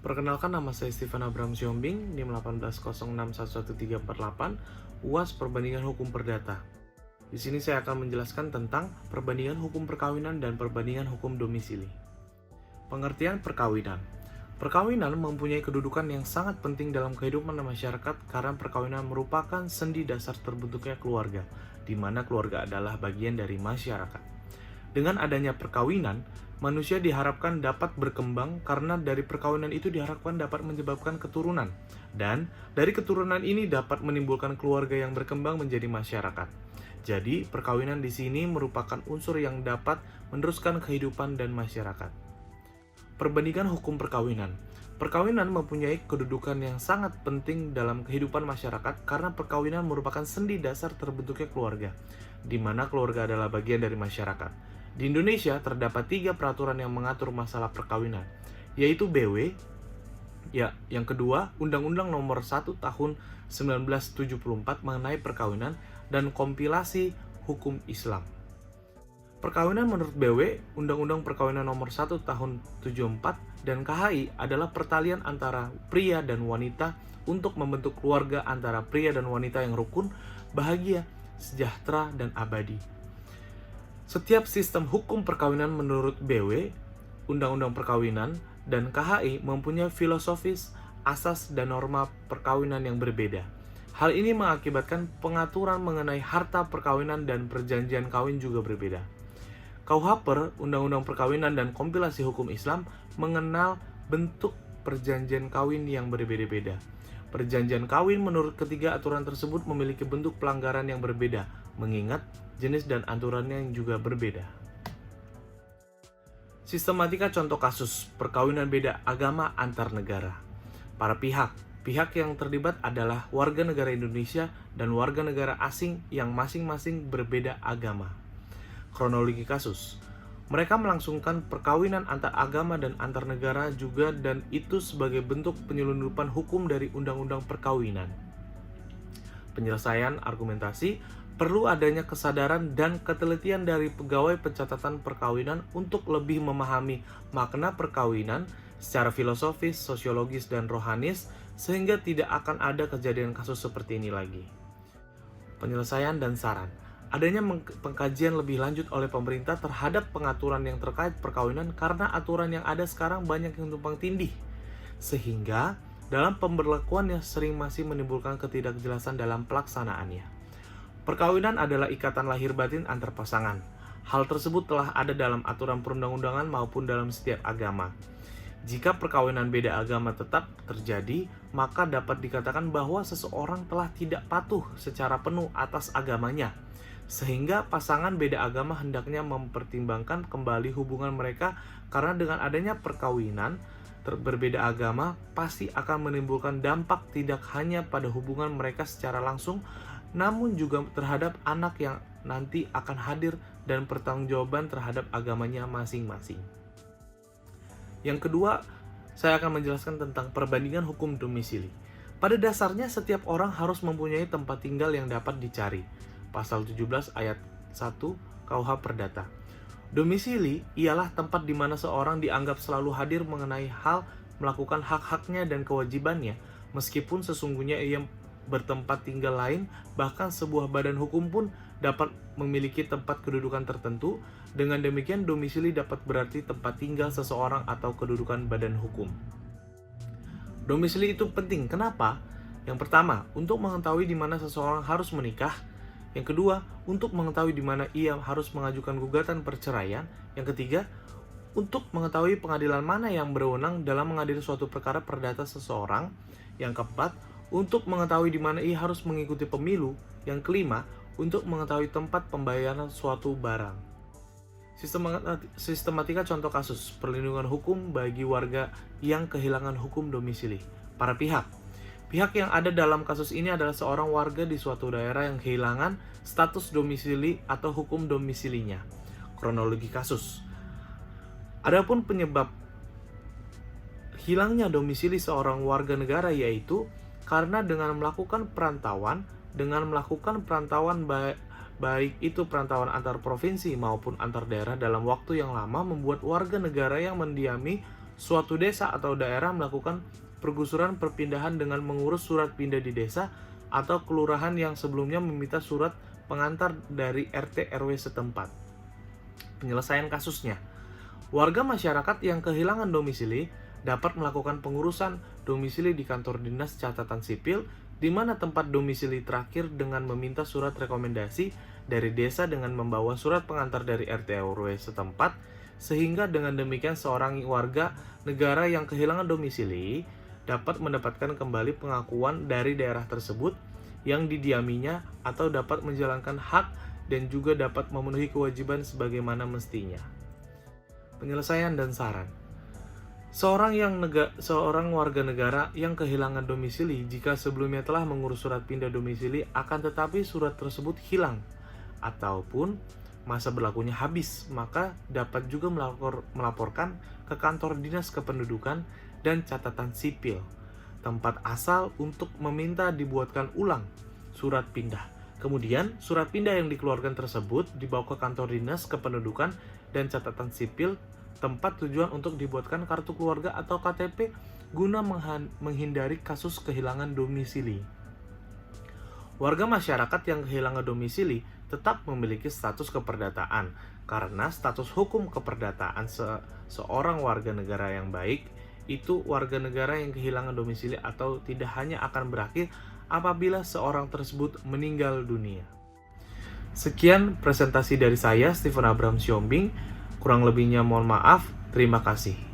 Perkenalkan, nama saya Stephen Abraham Siombing, NIM 180611348, UAS Perbandingan Hukum Perdata. Di sini saya akan menjelaskan tentang perbandingan hukum perkawinan dan perbandingan hukum domisili. Pengertian perkawinan. Perkawinan mempunyai kedudukan yang sangat penting dalam kehidupan masyarakat karena perkawinan merupakan sendi dasar terbentuknya keluarga, di mana keluarga adalah bagian dari masyarakat. Dengan adanya perkawinan, manusia diharapkan dapat berkembang karena dari perkawinan itu diharapkan dapat menyebabkan keturunan. Dan dari keturunan ini dapat menimbulkan keluarga yang berkembang menjadi masyarakat. Jadi, perkawinan di sini merupakan unsur yang dapat meneruskan kehidupan dan masyarakat. Perbandingan hukum perkawinan. Perkawinan mempunyai kedudukan yang sangat penting dalam kehidupan masyarakat karena perkawinan merupakan sendi dasar terbentuknya keluarga, di mana keluarga adalah bagian dari masyarakat. Di Indonesia terdapat 3 peraturan yang mengatur masalah perkawinan, yaitu BW, yang kedua Undang-Undang Nomor 1 Tahun 1974 mengenai perkawinan, dan kompilasi hukum Islam. Perkawinan menurut BW, Undang-Undang Perkawinan Nomor 1 Tahun 74 dan KHI adalah pertalian antara pria dan wanita untuk membentuk keluarga antara pria dan wanita yang rukun, bahagia, sejahtera, dan abadi. Setiap sistem hukum perkawinan menurut BW, Undang-Undang Perkawinan, dan KHI mempunyai filosofis, asas, dan norma perkawinan yang berbeda. Hal ini mengakibatkan pengaturan mengenai harta perkawinan dan perjanjian kawin juga berbeda. KUHP, Undang-Undang Perkawinan dan Kompilasi Hukum Islam, mengenal bentuk perjanjian kawin yang berbeda-beda. Perjanjian kawin menurut ketiga aturan tersebut memiliki bentuk pelanggaran yang berbeda, mengingat jenis dan aturannya yang juga berbeda. Sistematika contoh kasus perkawinan beda agama antar negara. Para pihak yang terlibat adalah warga negara Indonesia dan warga negara asing yang masing-masing berbeda agama. Kronologi kasus. Mereka melangsungkan perkawinan antar agama dan antar negara juga, dan itu sebagai bentuk penyelundupan hukum dari Undang-Undang Perkawinan. Penyelesaian argumentasi. Perlu adanya kesadaran dan ketelitian dari pegawai pencatatan perkawinan untuk lebih memahami makna perkawinan secara filosofis, sosiologis, dan rohanis, sehingga tidak akan ada kejadian kasus seperti ini lagi. Penyelesaian dan saran. Adanya pengkajian lebih lanjut oleh pemerintah terhadap pengaturan yang terkait perkawinan karena aturan yang ada sekarang banyak yang tumpang tindih, sehingga dalam pemberlakuannya sering masih menimbulkan ketidakjelasan dalam pelaksanaannya. Perkawinan adalah ikatan lahir batin antar pasangan. Hal tersebut telah ada dalam aturan perundang-undangan maupun dalam setiap agama. Jika perkawinan beda agama tetap terjadi, maka dapat dikatakan bahwa seseorang telah tidak patuh secara penuh atas agamanya, sehingga pasangan beda agama hendaknya mempertimbangkan kembali hubungan mereka karena dengan adanya perkawinan berbeda agama pasti akan menimbulkan dampak tidak hanya pada hubungan mereka secara langsung, namun juga terhadap anak yang nanti akan hadir dan pertanggungjawaban terhadap agamanya masing-masing. Yang kedua, saya akan menjelaskan tentang perbandingan hukum domisili. Pada dasarnya setiap orang harus mempunyai tempat tinggal yang dapat dicari. Pasal 17 ayat 1 KUH Perdata. Domisili ialah tempat di mana seorang dianggap selalu hadir mengenai hal melakukan hak-haknya dan kewajibannya, meskipun sesungguhnya ia bertempat tinggal lain. Bahkan sebuah badan hukum pun dapat memiliki tempat kedudukan tertentu. Dengan demikian, domisili dapat berarti tempat tinggal seseorang atau kedudukan badan hukum. Domisili itu penting. Kenapa? Yang pertama, untuk mengetahui di mana seseorang harus menikah. Yang kedua, untuk mengetahui di mana ia harus mengajukan gugatan perceraian. Yang ketiga, untuk mengetahui pengadilan mana yang berwenang dalam mengadili suatu perkara perdata seseorang. Yang keempat, untuk mengetahui di mana ia harus mengikuti pemilu. Yang kelima, untuk mengetahui tempat pembayaran suatu barang. Sistematika contoh kasus perlindungan hukum bagi warga yang kehilangan hukum domisili. Para pihak yang ada dalam kasus ini adalah seorang warga di suatu daerah yang kehilangan status domisili atau hukum domisilinya. Kronologi kasus. Adapun penyebab hilangnya domisili seorang warga negara yaitu karena dengan melakukan perantauan baik itu perantauan antar provinsi maupun antar daerah dalam waktu yang lama membuat warga negara yang mendiami Suatu desa atau daerah melakukan pergusuran perpindahan dengan mengurus surat pindah di desa atau kelurahan yang sebelumnya meminta surat pengantar dari RT RW setempat. Penyelesaian kasusnya. Warga masyarakat yang kehilangan domisili dapat melakukan pengurusan domisili di kantor dinas catatan sipil di mana tempat domisili terakhir dengan meminta surat rekomendasi dari desa dengan membawa surat pengantar dari RT RW setempat, sehingga dengan demikian seorang warga negara yang kehilangan domisili dapat mendapatkan kembali pengakuan dari daerah tersebut yang didiaminya atau dapat menjalankan hak dan juga dapat memenuhi kewajiban sebagaimana mestinya. Penyelesaian dan saran. Seorang warga negara yang kehilangan domisili jika sebelumnya telah mengurus surat pindah domisili akan tetapi surat tersebut hilang ataupun masa berlakunya habis, maka dapat juga melaporkan ke kantor dinas kependudukan dan catatan sipil tempat asal untuk meminta dibuatkan ulang surat pindah. Kemudian surat pindah yang dikeluarkan tersebut dibawa ke kantor dinas kependudukan dan catatan sipil tempat tujuan untuk dibuatkan kartu keluarga atau KTP guna menghindari kasus kehilangan domisili. Warga masyarakat yang kehilangan domisili tetap memiliki status keperdataan karena status hukum keperdataan seorang warga negara yang baik itu warga negara yang kehilangan domisili atau tidak hanya akan berakhir apabila seorang tersebut meninggal dunia. Sekian presentasi dari saya, Stephen Abraham Siombing. Kurang lebihnya mohon maaf. Terima kasih.